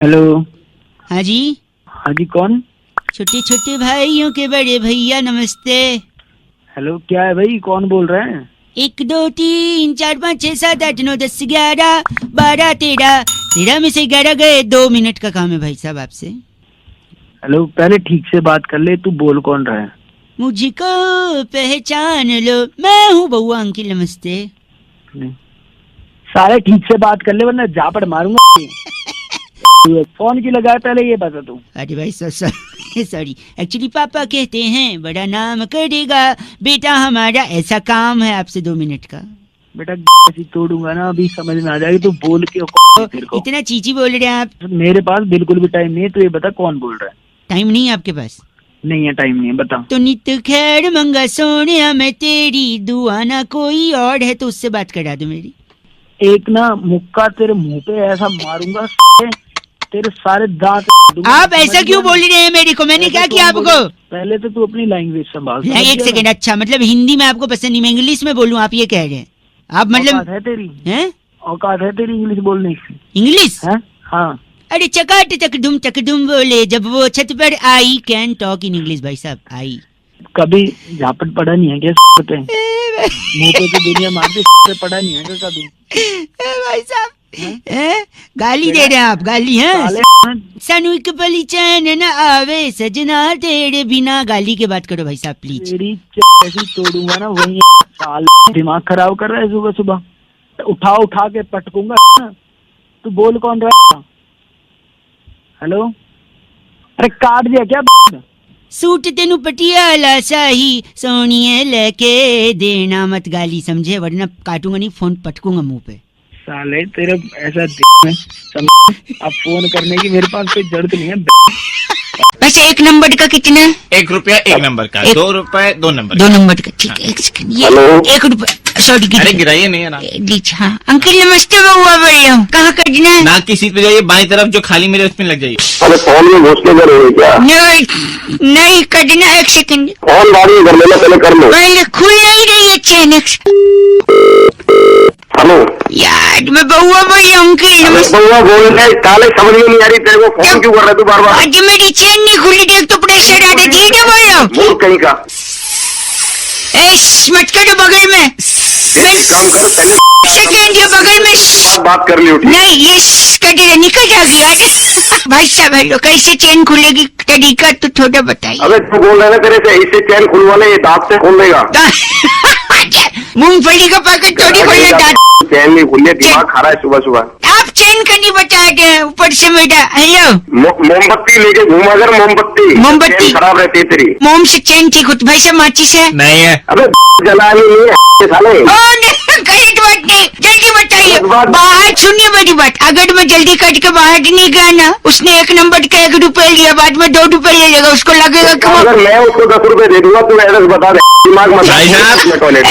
Hello. हाँ जी। हाँ जी, कौन? छोटे छोटे भाइयों के बड़े भैया नमस्ते। हेलो, क्या है भाई, कौन बोल रहे हैं? 1 2 3 4 5 6 7 8 9 10 11 12 13 में से 11 गए। 2 मिनट का काम है भाई साहब आपसे। हेलो, पहले ठीक से बात कर ले, तू बोल कौन रहा है? मुझको पहचान लो, मैं हूँ बउआ अंकिल। नमस्ते। सारे ठीक से बात कर ले वरना झापड़ मारूंगा। फोन की लगा है, पहले ये बता तू। अरे भाई सॉरी एक्चुअली पापा कहते हैं बड़ा नाम करेगा बेटा हमारा, ऐसा काम है आपसे 2 मिनट का। बेटा ऐसी तोड़ूंगा ना, अभी समझ में आ जाएगी तू बोल के। तेरे को इतना चीची बोल रहे हैं आप। मेरे पास बिल्कुल भी टाइम नहीं है, तो ये बता कौन बोल रहा है? टाइम नहीं है आपके पास? नहीं है, टाइम नहीं है, बता। तो नित खैर मंगा सोनिया मैं तेरी दुआ ना कोई और है तो उससे बात करा दो मेरी। एक ना मुक्का तेरे मुंह पे ऐसा मारूंगा, तेरे सारे दांत। आप ऐसा क्यों बोल रहे हैं मेरे को? मैंने क्या किया आपको? पहले तो तू अपनी लैंग्वेज संभाल। एक सेकंड। अच्छा मतलब हिंदी में आपको पसंद नहीं, मैं इंग्लिश में बोलूं आप ये कह रहे हैं? आप मतलब औकात है तेरी? हैं? औकात है तेरी इंग्लिश बोलने की? इंग्लिश है? हाँ। अरे चकाट चकदुम बोले जब वो छत पर आई। कैन टॉक इन इंग्लिश भाई साहब। आई कभी झापट पड़ा नहीं है क्या? पे मुंह पे तो दुनिया मारती पे पड़ा नहीं है क्या कभी? भाई साहब गाली दे रहे हैं आप? गाली है? सानू एक पली चैन न आवे सजना तेरे बिना। गाली के बात करो भाई साहब प्लीज। तेरी ऐसी तोड़ूंगा ना वही। साल दिमाग खराब कर रहा है सुबह सुबह। उठा के पटकूंगा। तू बोल कौन रहा है? हेलो, अरे काट दिया क्या? सूट तेनू पटियाला शाही सोनिए लेके देना मत गाली, समझे? वरना काटूंगा नहीं, फोन पटकूंगा मुंह पे। साले तेरे ऐसा अब फोन करने की मेरे पास कोई जरूरत नहीं है। वैसे 1 नंबर का कितना? 1 रुपया 1 नंबर का। 2 रुपए 2 नंबर। 2 नंबर का, ठीक है। 1 सेकंड, ये 1 रुपया। सॉरी अरे गिराइए नहीं है ना। हाँ अंकल नमस्ते, बउआ बोल रहा हूँ। कहाँ कटना है? नाक की सीट पे जाइए, बाई तरफ जो खाली मिले उसमें लग जाइए। अरे फोन में घुस के करोगे क्या? नहीं कटना। 1 सेकंड, फोन गाड़ी कर लेना, पहले कर लो। पहले खुल नहीं रही है चैन। हेलो यार मैं बउआ बोल रहा हूँ अंकल। नमस्ते। बउआ बोल रहे काले, समझ में नहीं आ रही तेरे को। फोन क्यों कर रहा है तू बार बार? आज मेरी चैन नहीं खुली, देख तो प्रेशर आ रहा। धीरे बोलो। बोल कहीं का। मत करो बगल में। एक काम कर, पहले सेकंड ये बगल में बात कर ली। नहीं ये कटे निकल जाएगी यार। भाई साहब हेलो, कैसे चैन खुलेगी तरीका तो थोड़ा बताइए। अबे तू बोल रहा है ना तेरे से इससे चैन खुलवाना, ये दांत से खोल देगा। मूंगफली का पैकेट थोड़ी खोलना दांत। चैन नहीं खुली, दिमाग खा रहा है सुबह सुबह। आप चैन का नहीं बताया गया ऊपर से मेरा। हेलो, मोमबत्ती लेके घूमा कर। मोमबत्ती चैन खराब रहती है तेरी। मोम से चैन ठीक होती भाई साहब? माचिस है? नहीं है। अबे जलानी नहीं है साले। गलत बात नहीं, जल्दी बताइए। बाहर सुनिए मेरी बात, अगर मैं जल्दी कट के बाहर नहीं गया ना, उसने 1 नंबर का 1 रुपए लिया, बाद में 2 रुपए ले लेगा, उसको लगेगा कि अगर मैं उसको 10 रुपए दे दूंगा तू एड्रेस बता दे। दिमाग मत भाई साहब, टॉयलेट।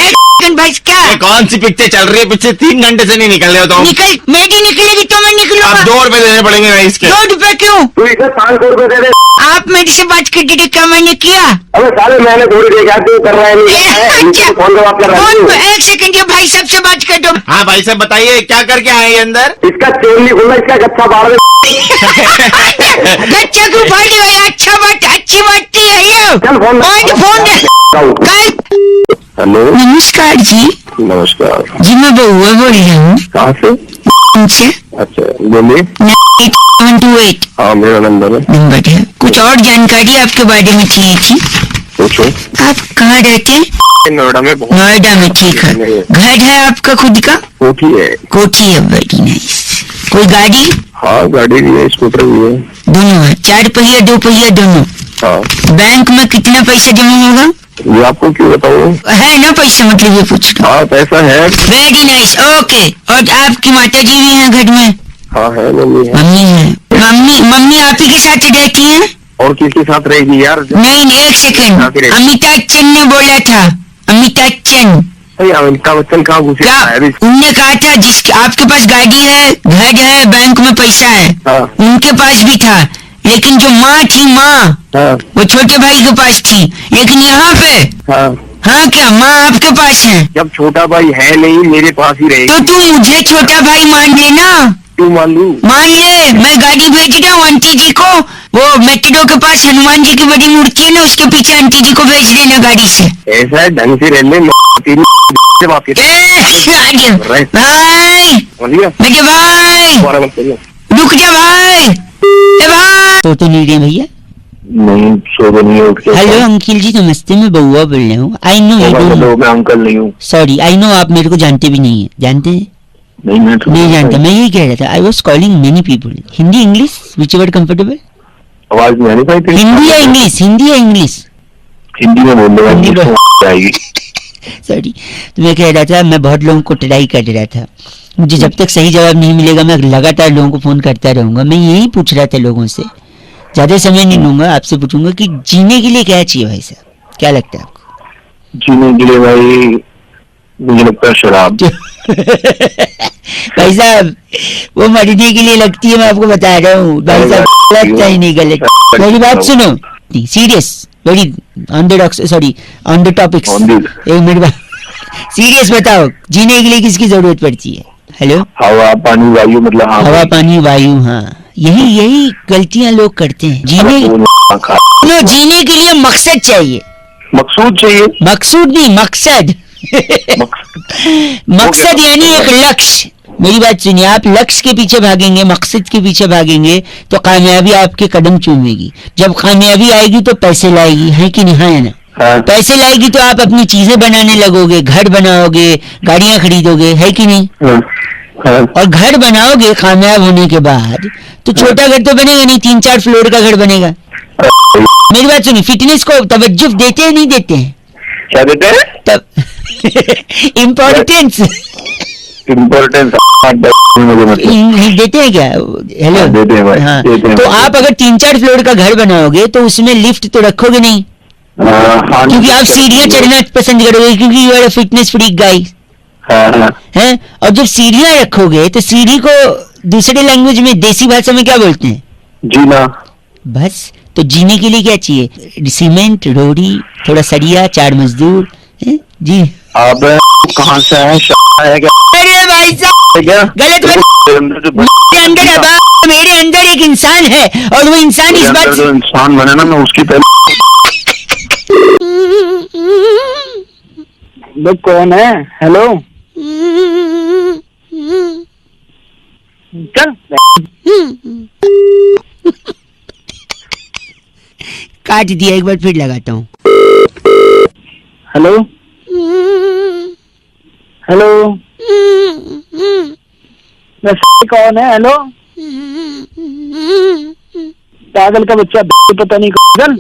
भाई क्या ये कौन सी पिक्चर चल रही है? पिछले 3 घंटे से नहीं निकल रहे हो तुम। निकल, मेरी निकलेगी तो मैं निकलूंगा। अब 2 रुपए देने पड़ेंगे भाई इसके। 2 रुपए क्यों? तू इसे 500 रुपए दे दे। आप मेरे से बात करते थे, क्या मैंने किया? अबे साले मैंने थोड़ी देखा तू कर रहा है नहीं कर रहा है। इनसे फोन पे बात कर रहा फोन पे है। 1 सेकंड, ये भाई साहब से बात कर दो। हाँ भाई साहब बताइए क्या करके आए ये अंदर? इसका चेन नहीं खुलना, इसका गच्छा बाढ़ दे। बच्चा को फाड़ी हुई। अच्छा बात, अच्छी बात थी। चल फोन कल। हेलो नमस्कार जी। नमस्कार जी मैं बउआ बोल रही हूँ। कहाँ से? से अच्छा बोलिए। 98 हाँ मेरा नंबर है। कुछ और जानकारी आपके बारे में चाहिए थी। पूछो। आप कहाँ रहते हैं? नोएडा में। नोएडा में, ठीक है। घर है आपका खुद का? कोठी है। कोठी है, वेरी नाइस। कोई गाड़ी? हाँ गाड़ी भी है, स्कूटर भी है। दोनों है? 4 पहिया 2 पहिया दोनों? हाँ। बैंक में कितना पैसा जमा होगा? ये आपको क्यों बताऊँ? है ना पैसा, मतलब ये पूछ रहा हूँ। हाँ पैसा है। Very nice, okay. और आपकी माता जी भी हैं घर में? हाँ है, मम्मी है। मम्मी है। मम्मी आप ही के साथ रहती हैं? और किसके साथ रहेगी यार? नहीं 1 सेकंड, अमिताभ बच्चन ने बोला था। अमिताभ बच्चन। अमिताभ बच्चन कहाँ घुसे? क्या उनने कहा था जिसके आपके पास गाड़ी है, घर है, बैंक में पैसा है। हाँ। उनके पास भी था, लेकिन जो माँ थी हाँ। वो छोटे भाई के पास थी। लेकिन यहाँ पे हाँ क्या माँ आपके पास है? जब छोटा भाई है नहीं मेरे पास ही रहेगी। तो तू मुझे छोटा भाई मान लेना। क्यों मान लूं? मान ले, मैं गाड़ी भेज रहा हूँ आंटी जी को, वो मेट्रो के पास हनुमान जी की बड़ी मूर्ति है ना, उसके पीछे आंटी जी को भेज देना गाड़ी से। ऐसा है, ढंग से रहने तीन वापिस भाई बोलिए बेटे भाई, दोबारा मत करिए। रुक जा भाई, ए भाई। तो नहीं रहे भैया। नहीं सो तो नहीं उठ के। हेलो अंकिल जी नमस्ते, मैं बउआ बोल रहा हूँ। आई नो मैं अंकल नहीं हूँ। सॉरी, आई नो आप मेरे को जानते भी नहीं है। जानते हैं? नहीं मैं नहीं जानता। मैं यही कह रहा था, I was calling many people. Hindi English which ever comfortable. आवाज नहीं आ रही भाई तेरी। हिंदी या इंग्लिश? हिंदी या इंग्लिश? हिंदी में बोल रहा हिंदी में। आएगी। सॉरी, तो मैं कह रहा था, मैं बहुत लोगों को ट्राई कर रहा था। मुझे जब तक सही जवाब नहीं मिलेगा मैं लगातार लोगों को फोन करता रहूंगा। मैं यही पूछ रहा था लोगों से, ज्यादा समय नहीं लूंगा, आपसे पूछूंगा कि जीने के लिए क्या चाहिए भाई साहब, क्या लगता है आपको? जीने के लिए भाई मुझे लगता है शराब। भाई साहब वो मरने के लिए लगती है, मैं आपको बता रहा हूँ भाई साहब, लगता ही नहीं गलत। मेरी बात सुनो, serious, very on the sorry on the topics. एक मिनट बात सीरियस बताओ, जीने के लिए किसकी जरूरत पड़ती है? हेलो, हवा पानी वायु मतलब हवा पानी वायु। हाँ, यही गलतियां लोग करते हैं। जीने के लिए मकसद चाहिए। मकसूद चाहिए। मकसूद नहीं, मकसद। मकसद यानी एक लक्ष्य। मेरी बात सुनिए, आप लक्ष्य के पीछे भागेंगे, मकसद के पीछे भागेंगे तो कामयाबी आपके कदम चूमेगी। जब कामयाबी आएगी तो पैसे लाएगी, है कि नहीं? है ना? हाँ। पैसे लाएगी तो आप अपनी चीजें बनाने लगोगे, घर बनाओगे, गाड़ियां खरीदोगे, है कि नहीं? हाँ। हाँ। और घर बनाओगे कामयाब होने के बाद तो छोटा घर तो बनेगा नहीं, 3-4 फ्लोर का घर बनेगा। मेरी बात सुनिए, फिटनेस को तवज्जो देते हैं नहीं देते हैं? क्या देते हैं? तब इम्पोर्टेंस इम्पोर्टेंस देते हैं क्या? हेलो, देते हैं भाई, हाँ। देते हैं तो भाई। आप अगर 3-4 फ्लोर का घर बनाओगे तो उसमें लिफ्ट तो रखोगे नहीं, हाँ, क्योंकि आप सीढ़ियां चढ़ना पसंद करोगे, क्योंकि you are a fitness freak guy है। और जब सीढ़ियां रखोगे तो सीढ़ी को दूसरे लैंग्वेज में, देसी भाषा में क्या बोलते हैं? जीना। बस, तो जीने के लिए क्या चाहिए? सीमेंट, रोड़ी, थोड़ा सरिया, 4 मजदूर। जी अब कहाँ से है क्या? अरे भाई साहब क्या गलत बात। मेरे अंदर अब मेरे अंदर एक इंसान है और वो इंसान इस बात जो इंसान बने ना, मैं उसकी पहले। वो कौन है? हेलो, चल काट दिया, एक बार फिर लगाता हूँ। हेलो हेलो, कौन है? हेलो, पागल का बच्चा, पता नहीं कौन।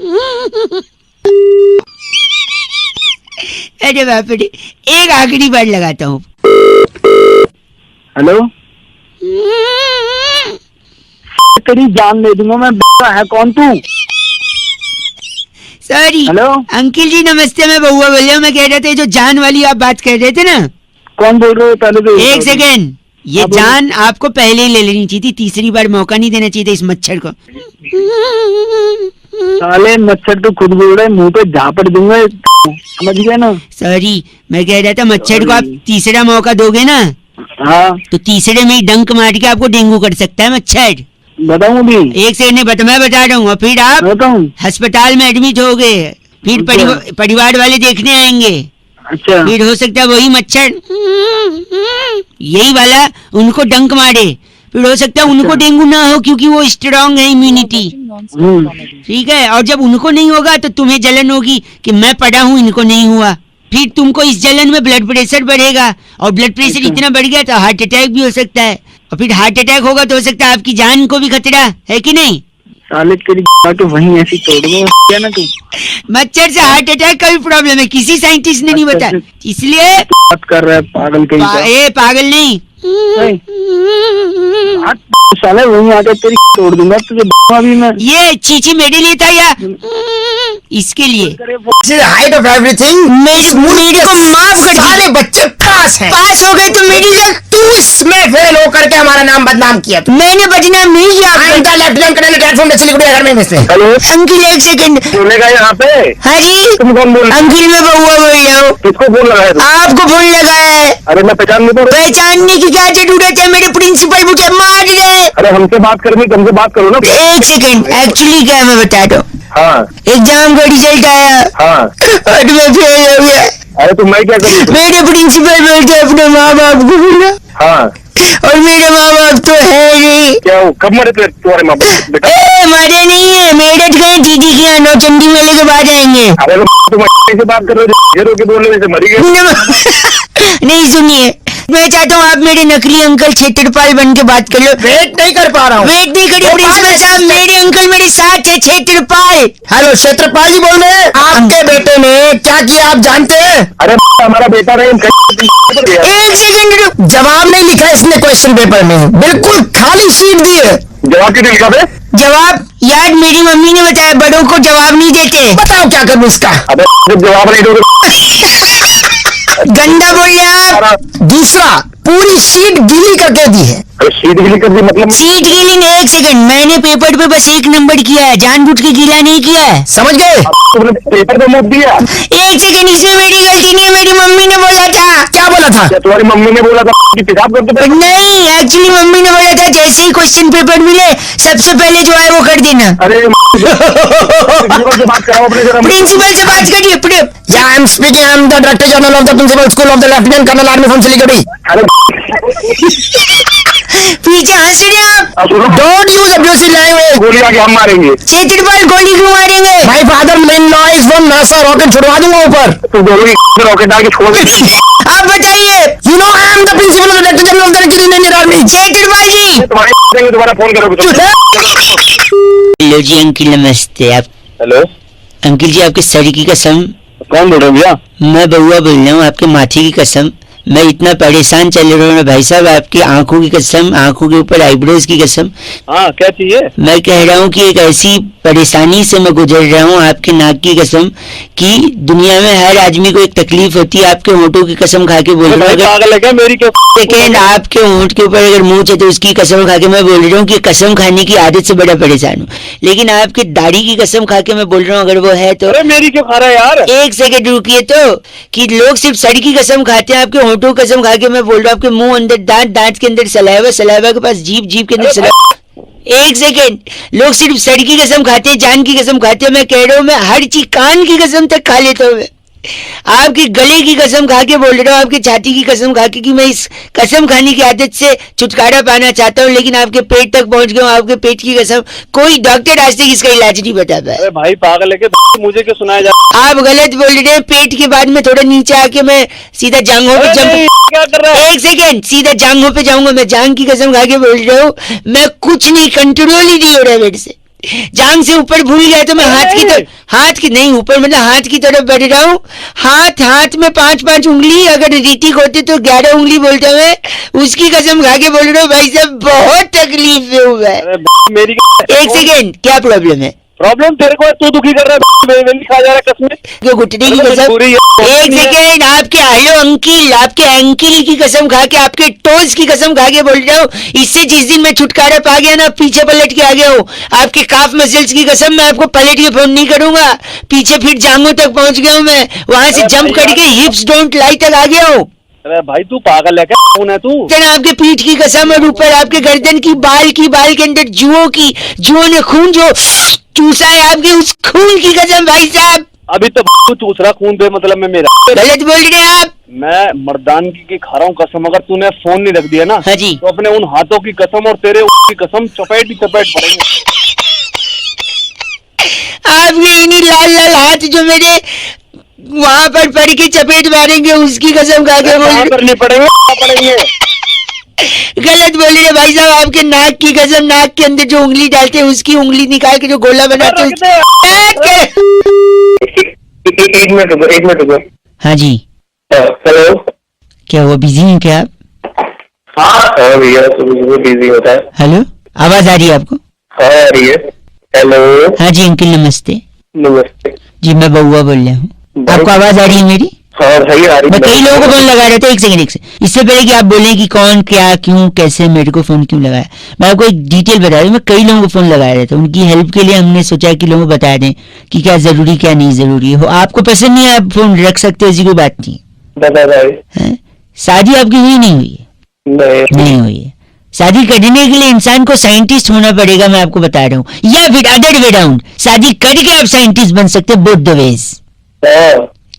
अरे बाप रे, एक आखिरी बार लगाता हूँ। हेलो, तेरी जान ले दूंगा मैं। है कौन तू? सॉरी। हेलो अंकिल जी नमस्ते, मैं बउआ बोल रहा हूँ। मैं कह रहा था जो जान वाली आप बात कर रहे थे ना। कौन बोल रहे हो? पहले तो एक सेकेंड, ये जान आपको पहले ही ले लेनी चाहिए थी, तीसरी बार मौका नहीं देना चाहिए था इस मच्छर को। साले मच्छर तो खुद बोल रहे, मुंह पे झापड़ दूंगा, समझ गए ना? सॉरी, मैं कह रहा था मच्छर को आप तीसरा मौका दोगे ना हाँ, तो तीसरे में ही डंक मार के आपको डेंगू कर सकता है मच्छर। बताऊं भी? एक सेकंड मैं बता रहा हूँ, फिर आप बताऊं? अस्पताल में एडमिट हो गए, फिर परिवार वाले देखने आएंगे, अच्छा, फिर हो सकता है वही मच्छर यही वाला उनको डंक मारे, फिर हो सकता है उनको डेंगू ना हो क्योंकि वो स्ट्रांग है इम्यूनिटी। ठीक है, और जब उनको नहीं होगा तो तुम्हें जलन होगी कि मैं पढ़ा हूँ इनको नहीं हुआ, फिर तुमको इस जलन में ब्लड प्रेशर बढ़ेगा और ब्लड प्रेशर इतना बढ़ गया तो हार्ट अटैक भी हो सकता है, और फिर हार्ट अटैक होगा तो हो सकता है आपकी जान को भी खतरा है कि नहीं? साले तेरी तो वहीं ऐसी तोड़ दूंगा क्या ना तू? मच्छर से हार्ट अटैक का भी प्रॉब्लम है, किसी साइंटिस्ट ने नहीं बताया, इसलिए बात कर रहा है पागल कहीं का। ए पागल नहीं, साले वहीं आकर तेरी तोड़ दूंगा तुझे। अभी मैं ये चीची मेरे लिए था या इसके लिए हाइट ऑफ एवरीथिंग मेरे को माफ कर सारे दीजिए। बच्चे पास हैं। पास हो गए तो मेरी तू इसमें फेल होकर के हमारा नाम बदनाम किया तू। मैंने बदनाम नहीं किया I am the lieutenant colonel platform Siliguri घर में से। हेलो, अंकिल एक सेकंड। बोलेगा यहाँ पे? हाँ जी तुम कौन बोल रहे हो? अंकिल मैं बउआ बोल रहा हूँ। किसको फोन लगाया तुम? आपको फोन लगाया है। अरे मैं पहचान नहीं पा रहा। पहचानने की क्या जरूरत है, मेरे प्रिंसिपल मुझे मार रहे। अरे हमसे बात करनी, तुमसे बात करो ना। एक सेकंड, एक्चुअली क्या है मैं बता दूं। हाँ एग्जाम का रिजल्ट आया हाँ। और मैं फेल हो गया। अरे तो मैं क्या करूँ? मेरे प्रिंसिपल बोलते अपने माँ बाप को बोला, हाँ और मेरे माँ बाप तो है नहीं। क्या हो, कब मरे थे तुम्हारे माँ बाप बेटा? मरे नहीं है, मेरठ गए दीदी के यहाँ, नौचंदी मेले के बाद आएंगे। अरे तो तुम से बात कर रहे हो, घेरो के बोलने में से मरी गए। नहीं सुनिए, मैं चाहता हूँ आप मेरे नकली अंकल क्षेत्रपाल बन के बात कर लो। वेट नहीं कर पा रहा हूँ। वेट नहीं करिए प्रिंसिपल साहब, मेरे अंकल मेरे साथ है क्षेत्रपाल। हेलो क्षेत्रपाल जी बोल रहे हैं। आपके बेटे ने क्या किया आप जानते हैं? अरे हमारा बेटा नहीं, एक सेकंड रुक। जवाब नहीं लिखा इसने क्वेश्चन पेपर में, बिल्कुल खाली शीट दी है। जवाब क्यों नहीं लिखा बे? जवाब यार मेरी मम्मी ने बताया, बड़ों को जवाब नहीं देते। बताओ क्या करूँ इसका? अबे जब जवाब नहीं दोगे गंदा बोल रहे हैं आप। दूसरा, पूरी शीट गीली करके दी है। अरे सीट गिली कर दी मतलब? सीट गीली नहीं, एक सेकंड, मैंने पेपर पे बस एक नंबर किया है, जानबूझ के गीला नहीं किया है। समझ गए? तुमने पेपर पे मुख दिया? एक सेकंड, इसमें मेरी गलती नहीं है, मेरी मम्मी ने बोला था। क्या बोला था? क्या तुम्हारी मम्मी ने बोला था कि पेशाब करते थे? नहीं, एक्चुअली मम्मी ने बोला था जैसे ही क्वेश्चन पेपर मिले सबसे पहले जो है वो कर देना। अरे प्रिंसिपल से बात कराओ अपने जरा। प्रिंसिपल से बात करिए अपने। Yeah, I am speaking. I am the Director General of the Principal School of the Lieutenant Colonel Army from Siliguri. अरे पीछे हंस रहे हैं आप। सुनो, Don't use abusive language. गोली आके हम मारेंगे। क्षेत्रपाल गोली क्यों मारेंगे? My father-in-law is from NASA. Rocket छुड़वा दूंगा ऊपर। तुम दोनों की रॉकेट डाल के छोड़ दे। आप बताइए। You know I am the Principal of the Director General of the Indian Army. क्षेत्रपाल जी। तुम्हारे देंगे, दोबारा फोन करोगे तुम। हेलो जी अंकिल नमस्ते। आप हेलो, अंकिल जी आपके सर की कसम, कौन बोल रहे हो भैया? मैं बउआ बोल रहा हूँ, आपके माथे की कसम, मैं इतना परेशान चल रहा हूँ भाई साहब, आपकी आंखों की कसम, आंखों के ऊपर आईब्रोज की कसम। हाँ क्या चाहिए? मैं कह रहा हूँ कि एक ऐसी परेशानी से मैं गुजर रहा हूँ, आपके नाक की कसम, कि दुनिया में हर आदमी को एक तकलीफ होती है, आपके होंठों की कसम खा के बोल रहा हूँ। पागल है क्या? मेरी क्या? सेकेंड, आपके होंठ के ऊपर अगर मूंछ है तो उसकी कसम खा के मैं बोल रहा हूँ कि कसम खाने की आदत से बड़ा परेशान हूँ। लेकिन आपकी दाढ़ी की कसम खा के मैं बोल रहा हूँ अगर वो है तो। अरे मेरी क्यों खा रहा है यार? एक सेकंड रुकिए तो, कि लोग सिर्फ सड़ की कसम खाते हैं, आपके होंठों की कसम खा के मैं बोल रहा हूँ, आपके मुंह अंदर दांत, दांत के अंदर सलाइवा, सलाइवा के पास जीभ, जीभ के अंदर सलाइवा। एक सेकेंड, लोग सिर्फ सड़ की कसम खाते हैं, जान की कसम खाते हैं, मैं कह रहा हूँ मैं हर चीज, कान की कसम तक खा लेता हूँ मैं। आपके गले की कसम खा के बोल रहा हूँ, आपकी छाती की कसम खा के, कि मैं इस कसम खाने की आदत से छुटकारा पाना चाहता हूँ, लेकिन आपके पेट तक पहुंच गया हूँ, आपके पेट की कसम, कोई डॉक्टर आज तक इसका इलाज नहीं बता पाया। अरे भाई पागल है क्या? मुझे क्यों सुनाया जा? आप गलत बोल रहे हैं, पेट के बाद में थोड़ा नीचे आके मैं सीधा जांघों पे क्या कर रहा है? एक सेकेंड, सीधा जांघों पे जाऊंगा, मैं जांघ की कसम खा के बोल रहा हूँ, मैं कुछ नहीं, कंट्रोल ही नहीं हो रहा है मेरे से, जांघ से ऊपर भूल गया तो मैं हाथ की तरफ, हाथ की नहीं ऊपर मतलब हाथ की तरफ बढ़ रहा हूँ, हाथ में 5-5 उंगली, अगर रीतिक होते तो 11 उंगली बोलता मैं, उसकी कसम खा के बोल रहा हूँ भाई साहब बहुत तकलीफ में हुआ है। मेरी एक सेकेंड, क्या प्रॉब्लम है? प्रॉब्लम तेरे को है, तू दुखी कर रहा है, मैं खा जा रहा है कसमें। क्यों घुटने की कसम? एक सेकेंड, आपके हेलो अंकिल, आपके अंकिल की कसम खा के, आपके टोज की कसम खा के बोल रहा हूँ, इससे जिस दिन मैं छुटकारा पा गया ना, पीछे पलट के आ गया हूँ, आपके काफ मसल्स की कसम, मैं आपको पलट के फोन नहीं करूंगा, पीछे फिर जांघों तक पहुंच गया हूँ मैं, वहां से जंप करके हिप्स डोंट लाई तक आ गया हूँ। अरे भाई तू पागल है क्या? कौन है तू? आपके पीठ की कसम, और ऊपर आपके गर्दन की बाल के अंदर जुओं ने खून जो चूसा है, आपके उस खून की कसम भाई साहब। अभी तो तू दूसरा खून दे मतलब में मेरा। गलत बोल रहे हैं आप। मैं मर्दानगी की खा रहा हूँ कसम, अगर तूने फोन नहीं रख दिया ना, हाँ जी, तो अपने उन हाथों की कसम और तेरे की कसम चपेट पड़ेंगे। आपके इन्हीं लाल लाल हाथ जो मेरे वहां पर पड़ के चपेट मारेंगे, उसकी कसम खा के बोल करनी पड़ेंगे। गलत बोल रहे भाई साहब, आपके नाक की कसम, नाक के अंदर जो उंगली डालते हैं उसकी उंगली निकाल के जो गोला बनाते हैं। एक मिनट रुको। हाँ जी, हेलो, क्या वो बिजी हैं क्या आप? हाँ भैया, सुबह बिजी होता है। हेलो, आवाज आ रही है आपको? हाँ आ रही है। हेलो, हाँ जी अंकिल नमस्ते। नमस्ते। जी मैं बउआ बोल रहा हूँ, आपको आवाज आ रही है मेरी? हाँ सही आ रही मैं कई लोगों को फोन लगा रहा था। एक सेकंड इससे पहले कि आप बोलें कि कौन क्या क्यों कैसे मेरे को फोन क्यों लगाया, मैं आपको एक डिटेल बता रहा हूँ। मैं कई लोगों को फोन लगा रहा था, उनकी हेल्प के लिए हमने सोचा कि लोगों को बता दें कि क्या जरूरी क्या नहीं जरूरी हो। आपको पसंद नहीं है आप फोन रख सकते हो, ऐसी कोई बात नहीं बता है। शादी आपकी हुई नहीं हुई है? नहीं हुई है। शादी करने के लिए इंसान को साइंटिस्ट होना पड़ेगा, मैं आपको बता रहा हूँ, या फिर अदर वे राउंड, शादी करके आप साइंटिस्ट बन सकते हैं, बोथ द वेज।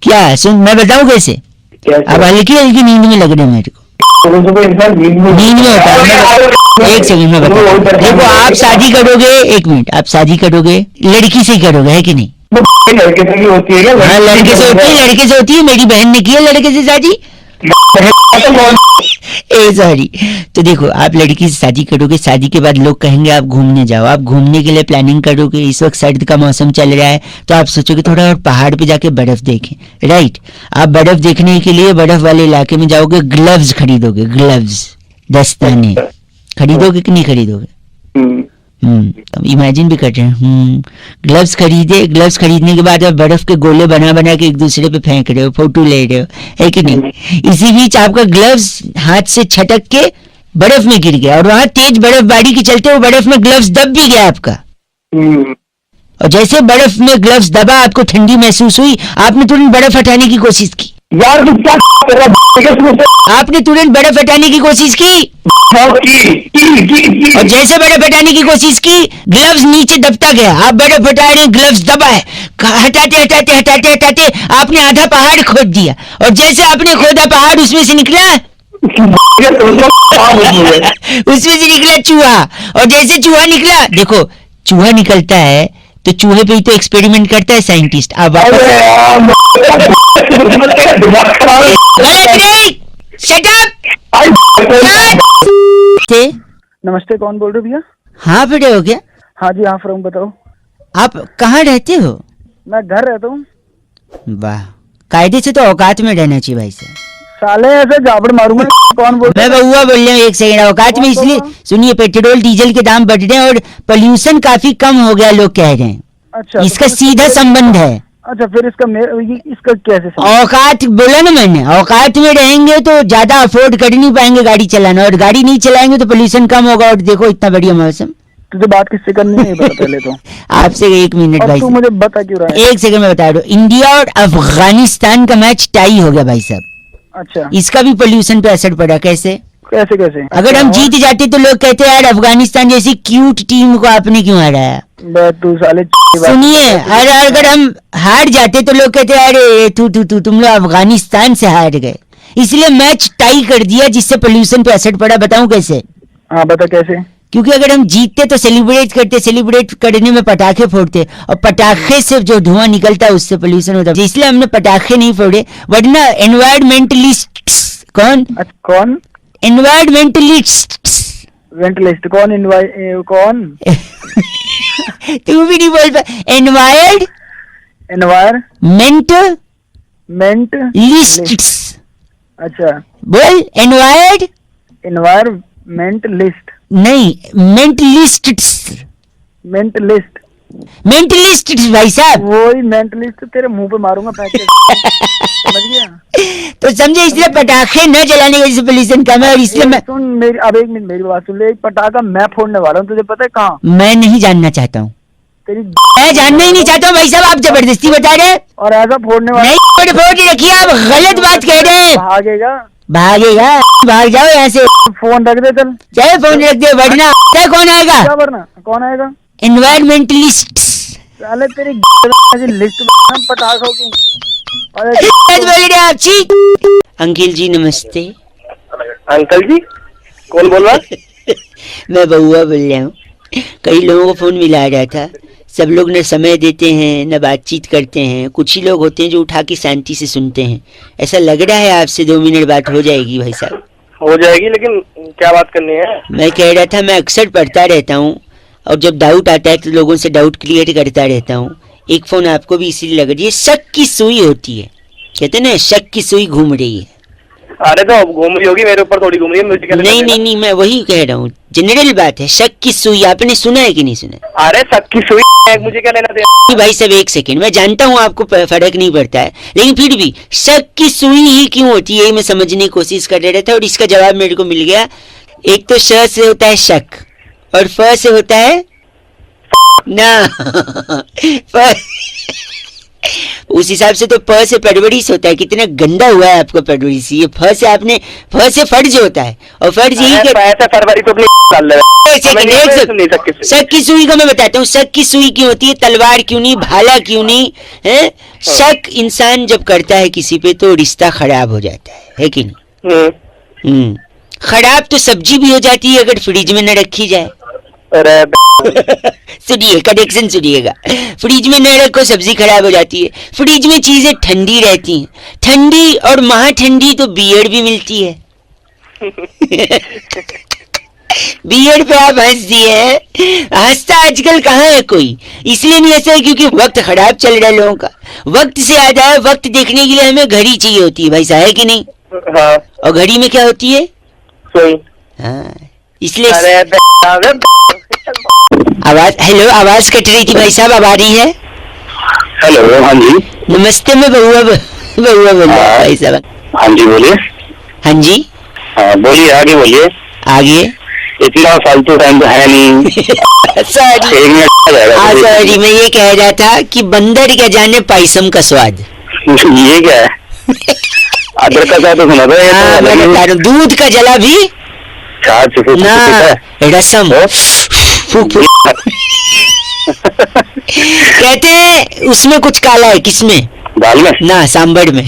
क्या सुन मैं बताऊं कैसे? अब हल्की हल्की नींद में लग रहे हैं मेरे को, नींद में होता है। एक सेकंड में बताओ, देखो आप शादी करोगे, एक मिनट, आप शादी करोगे लड़की से ही करोगे, है कि नहीं? लड़के से होती है क्या? हाँ लड़के से होती है, लड़के से होती है। मेरी बहन ने की है लड़के से शादी। ए सॉरी। तो देखो आप लड़की से शादी करोगे, शादी के बाद लोग कहेंगे आप घूमने जाओ, आप घूमने के लिए प्लानिंग करोगे। इस वक्त सर्द का मौसम चल रहा है तो आप सोचोगे थोड़ा और पहाड़ पे जाके बर्फ देखें, राइट? आप बर्फ देखने के लिए बर्फ वाले इलाके में जाओगे, ग्लव्स खरीदोगे, ग्लव्स दस्ताने खरीदोगे कि नहीं खरीदोगे? इमेजिन भी कर रहे हैं। ग्लव्स खरीदे, ग्लव्स खरीदने के बाद आप बर्फ के गोले बना बना के एक दूसरे पे फेंक रहे हो, फोटो ले रहे हो, है कि नहीं? इसी बीच आपका ग्लव्स हाथ से छटक के बर्फ में गिर गया और वहां तेज बर्फबारी के चलते वो बर्फ में ग्लव्स दब भी गया आपका। और जैसे बर्फ में ग्लव्स दबा, आपको ठंडी महसूस हुई, आपने तुरंत बर्फ हटाने की कोशिश की। यार तू क्या कर रहा है? आपने तुरंत बर्फ हटाने की कोशिश की और जैसे बर्फ हटाने की कोशिश की, ग्लव्स नीचे दबता गया। आप बर्फ हटा रहे, ग्लव्स दबा है, हटाते हटाते हटाते हटाते आपने आधा पहाड़ खोद दिया और जैसे आपने खोदा पहाड़, उसमें से निकला उसमें से निकला चूहा। और जैसे चूहा निकला, देखो चूहा निकलता है तो चूहे पे ही तो एक्सपेरिमेंट करता है साइंटिस्ट। अब नमस्ते, कौन बोल रहे हो भैया? हाँ बेटे हो क्या? हाँ जी हाँ फ्रॉम, बताओ। आप कहाँ रहते हो? मैं घर रहता हूँ। वाह, कायदे से तो औकात में रहना चाहिए भाई साहब। साले ऐसे जाबड़ मारूंगा। कौन बोल मैं बउआ बोल रहा हूँ। एक सेकंड, औकात में इसलिए सुनिए, पेट्रोल डीजल के दाम बढ़ रहे हैं और पोल्यूशन काफी कम हो गया, लोग कह रहे हैं। अच्छा, इसका सीधा संबंध है। अच्छा फिर इसका कैसे औकात बोला ना मैंने, औकात में रहेंगे तो ज्यादा अफोर्ड कर नहीं पाएंगे गाड़ी चलाना, और गाड़ी नहीं चलाएंगे तो पोल्यूशन कम होगा। और देखो इतना बढ़िया मौसम। तुझे बात किससे करनी है बता पहले तो। आपसे 1 मिनट भाई, तू मुझे बता क्यों रहा है? 1 सेकंड में बता रहा हूँ। इंडिया और अफगानिस्तान का मैच टाई हो गया भाई साहब। अच्छा, इसका भी पोल्यूशन पे असर पड़ा। कैसे कैसे कैसे? अगर हम जीत जाते तो लोग कहते यार अफगानिस्तान जैसी क्यूट टीम को आपने क्यों हराया। तू साले सुनिए, अगर हम हार जाते तो लोग कहते अरे तुम लोग अफगानिस्तान से हार गए। इसलिए मैच टाई कर दिया, जिससे पोल्यूशन पे असर पड़ा। बताऊं कैसे? हाँ बता कैसे। क्योंकि अगर हम जीतते तो सेलिब्रेट करते, सेलिब्रेट करने में पटाखे फोड़ते, और पटाखे से जो धुआं निकलता है उससे पोल्यूशन होता है। इसलिए हमने पटाखे नहीं फोड़े, वरना एनवायरमेंटलिस्ट कौन एनवायरमेंटलिस्ट वेंटलिस्ट कौन तू भी नहीं बोल पा। एनवायरमेंटलिस्ट। अच्छा बोल एनवायरमेंटलिस्ट नहीं, मेंटलिस्ट भाई साहब। वही मेंटलिस्ट तेरे मुंह पे मारूंगा समझ गया? तो समझे, इसलिए पटाखे न जलाने की वजह से पोल्यूशन कम है। और इसलिए मैं सुन मेरी, अब 1 मिनट मेरी बात सुन ले। एक पटाखा मैं फोड़ने वाला हूँ, तुझे पता है कहाँ? मैं नहीं जानना चाहता हूँ, मैं जानना ही नहीं चाहता हूँ भाई साहब। आप जबरदस्ती बता रहे हैं। और ऐसा फोड़ने वाला नहीं, फोड़ रखिए, आप गलत बात कह रहे हैं। भागेगा, भाग जाओ यहाँ से। फोन रख दे, चल चाहे फोन रख दे, वरना कौन आएगा? क्या वरना कौन आएगा? एनवायरमेंटलिस्ट। साले तेरी लिस्ट पटाखों की। बोल रहे आप जी। अंकिल जी नमस्ते। अंकल जी कौन बोल रहा है? मैं बउआ बोल रहा हूँ। कई लोगों को फोन मिला रहा था, सब लोग न समय देते हैं न बातचीत करते हैं। कुछ ही लोग होते हैं जो उठा के शांति से सुनते हैं। ऐसा लग रहा है आपसे 2 मिनट बात हो जाएगी भाई साहब? हो जाएगी, लेकिन क्या बात करनी है? मैं कह रहा था, मैं अक्सर पढ़ता रहता हूँ और जब डाउट आता है तो लोगों से डाउट क्लियर करता रहता हूँ। एक फोन आपको भी इसीलिए लग रही है। शक की सुई होती है, कहते ना, शक की सुई घूम रही है। अरे तो घूम रही होगी मेरे ऊपर, थोड़ी घूम रही है मुझे क्या लेना नहीं देना? नहीं नहीं, मैं वही कह रहा हूँ, जनरल बात है। शक की सुई आपने सुना है कि नहीं सुना? अरे शक की सुई है, मुझे क्या लेना देना? भाई साहब एक सेकंड, मैं जानता हूँ आपको फर्क नहीं पड़ता है, लेकिन फिर भी शक की सुई ही क्यों होती है, मैं समझने की कोशिश कर रहा था और इसका जवाब मेरे को मिल गया। एक तो श से होता है शक और फ से होता है ना उस हिसाब से तो प से परवरिश होता है। कितना गंदा हुआ है आपका परवरिश। ये फ से आपने, फ से फर्ज होता है और फर्ज यही अरे पैसे फरवरी तो अपनी डाल रहे एक शक की सुई को मैं बताता हूँ। शक की सुई क्यों होती है, तलवार क्यों नहीं, भाला क्यों नहीं है? शक इंसान जब करता है किसी पे तो रिश्ता खराब हो जाता है कि नहीं? खराब तो सब्जी भी हो जाती है अगर फ्रिज में न रखी जाए। अरे सुनिए, कनेक्शन सुनिएगा। फ्रिज में न रखो, सब्जी खराब हो जाती है। फ्रिज में चीजें ठंडी रहती हैं, ठंडी और महा ठंडी तो बियर भी मिलती है। बियर पे आप हंस दिए, हंसता आजकल कहाँ है कोई, इसलिए नहीं हंसा क्योंकि वक्त खराब चल रहा है लोगों का। वक्त से याद आया, वक्त देखने के लिए हमें घड़ी चाहिए होती है भाई साहब, है कि नहीं? हाँ। और घड़ी में क्या होती है? सुई। हाँ, इसलिए अरे आवाज, हेलो, आवाज कट रही थी भाई साहब, अब आ रही है? हेलो, हाँ जी। नमस्ते, मैं बहुआ बोल रहा हूँ भाई साहब। हाँ जी बोलिए। हाँ जी, हाँ बोलिए, आगे बोलिए। आगे। इतना फालतू टाइम तो है नहीं। सॉरी, एक मिनट आ जाएगा। सॉरी, मैं ये कह रहा था कि बंदर क्या जाने पायसम का स्वाद। ये क्या है? अदरक का चाय तो सुना था। हाँ, मैं बता रहा हूँ, दूध का जला भी ना, रसम फूक फूक कहते हैं उसमें कुछ काला है। किसमें? दाल में ना, सांबर में।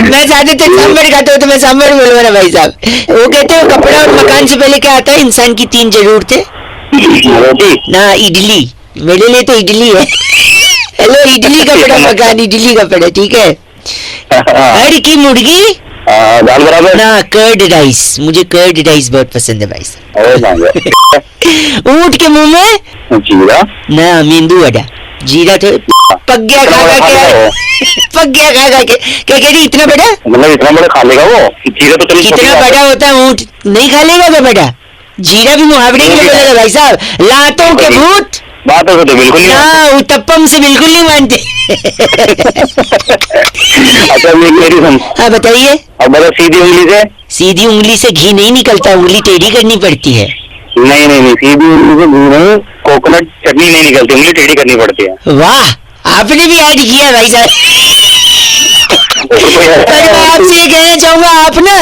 मैं ज्यादातर सांबर खाता हूँ तो मैं सांबर बोलूंगा ना भाई साहब। वो कहते हैं कपड़ा और मकान से पहले क्या आता है? इंसान की 3 जरूरतें। रोटी ना, इडली। मेरे लिए तो इडली है। हेलो, इडली कपड़ा मकान, इडली कपड़ा, ठीक है। हर की मुर्गी दाल बराबर ना, कर्ड राइस। मुझे कर्ड राइस बहुत पसंद है भाई साहब। ऊंट के मुंह में जीरा ना, मेंदू वड़ा। जीरा तो पक गया खा के, पक गया खा के। क्या कह रही, इतना बड़ा? मतलब इतना बड़ा खा लेगा वो? जीरा तो कितना बड़ा होता है ऊंट, नहीं खा लेगा क्या बड़ा? जीरा भी मुहावरे के लिए बोलेगा भाई साहब। लातों के भूत बातों से तो बिल्कुल नहीं। ना, उत्तपम से बिल्कुल नहीं मानते। अच्छा मेरी सुन। हाँ बताइए। अब बता, सीधी उंगली से? सीधी उंगली से घी नहीं निकलता, उंगली टेढ़ी करनी पड़ती है। नहीं नहीं नहीं, सीधी उंगली से घी नहीं, कोकोनट चटनी नहीं निकलती, उंगली टेढ़ी करनी पड़ती है। वाह, आपने भी ऐड किया भाई साहब। पर मैं आपसे ये कहना चाहूंगा, आप ना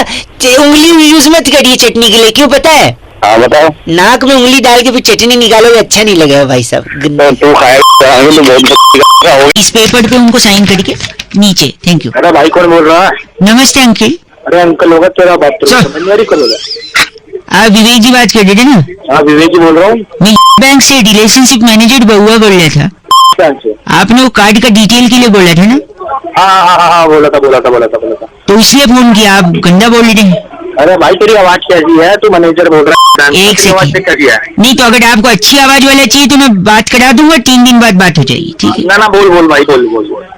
उंगली यूज मत करिए चटनी के लिए। क्यों पता है? हाँ बताओ। नाक में उंगली डाल के फिर चटनी निकालोगे, अच्छा नहीं लगेगा भाई साहब। तो तू खाएगा तो बहुत। इस पेपर पे उनको साइन करके नीचे। Thank you. अरे भाई कौन बोल रहा है? नमस्ते अंकिल। अरे अंकल होगा तेरा बात तो सर। समझदारी कर होगा। आप विवेक जी बात कर रहे थे ना? हाँ विवेक जी बोल रहा हूँ। मैं बैंक से रिलेशनशिप मैनेजर बहुआ बोल रहा था। आपने वो कार्ड का डिटेल के लिए बोला था ना? हाँ बोला था। तो इसलिए फोन किया, आप गंदा बोल रहे हैं। अरे भाई तेरी आवाज कैसी है? तू मैनेजर बोल रहा है? एक आवाज सेकंड। कैसी है? नहीं तो अगर आपको अच्छी आवाज वाला चाहिए तो मैं बात करा दूंगा, 3 दिन बाद बात हो जाएगी, ठीक है? ना बोल भाई बोल।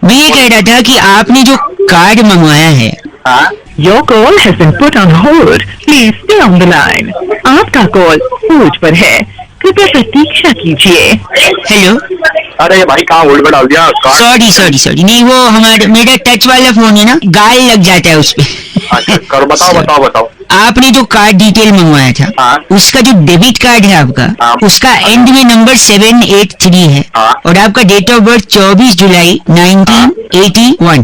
मैं ये कह रहा था कि आपने जो कार्ड मंगवाया है। हाँ Your call has been put on hold. Please stay on the line. आपका कॉल होल्ड पर है, कृपया प्रतीक्षा कीजिए। हेलो, अरे भाई कहाँ होल्ड पे डाल दिया? सॉरी, नहीं वो हमारे, मेरा टच वाला फोन है ना, गाल लग जाता है उसपे। अच्छा करो, बताओ। आपने जो कार्ड डिटेल मंगवाया था, हाँ। उसका जो डेबिट कार्ड है आपका, हाँ। उसका एंड में नंबर 783 है। हाँ। और आपका डेट ऑफ बर्थ 24 जुलाई 1981।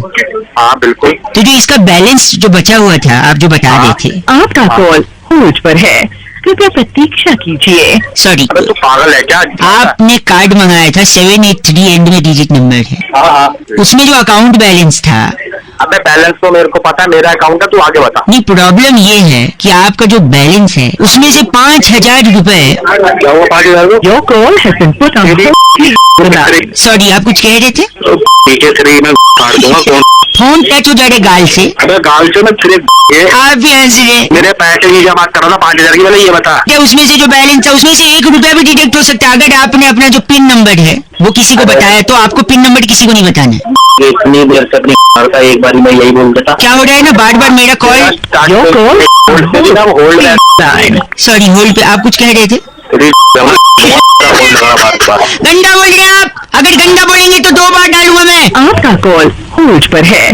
हाँ बिल्कुल। तो जो इसका बैलेंस जो बचा हुआ था, आप जो बता रहे थे। आपका कॉल होल्ड पर है, कृपया प्रतीक्षा कीजिए। सॉरी, अबे तू पागल है क्या? आपने कार्ड मंगाया था, 783 एंड में डिजिट नंबर है। हाँ उसमें जो अकाउंट बैलेंस था। अबे बैलेंस तो मेरे को पता है, मेरा अकाउंट है, तू आगे बता। नहीं, प्रॉब्लम ये है कि आपका जो बैलेंस है उसमें से 5000 रुपए। क्या हुआ 5000 को? Your call has been put on hold. Please hold the line. Sorry, आप कुछ कह रहे थे? मैं फाड़ दूंगा फोन। फोन टच हो जाए गाल से। अबे गाल से मैं फिर आप भी हंस रहे। मेरे पैसे नहीं जमा कर रहा था 5000 की, पहले ये बता। क्या उसमें से जो बैलेंस था उसमें से 1 रुपया भी डिडक्ट हो सकता है? अगर आपने अपना जो पिन नंबर है वो किसी को बताया तो आपको पिन नंबर किसी को नहीं बताना है। इतनी देर से अपनी का एक बार मैं यही बोल देता। क्या हो रहा है ना, बार बार मेरा call. Your call hold line. Sorry, hold पे। आप कुछ कह रहे थे? गंदा बोल रहे आप। अगर गंदा बोलेंगे तो 2 बार डालूंगा मैं। आपका कॉल होल्ड पर है।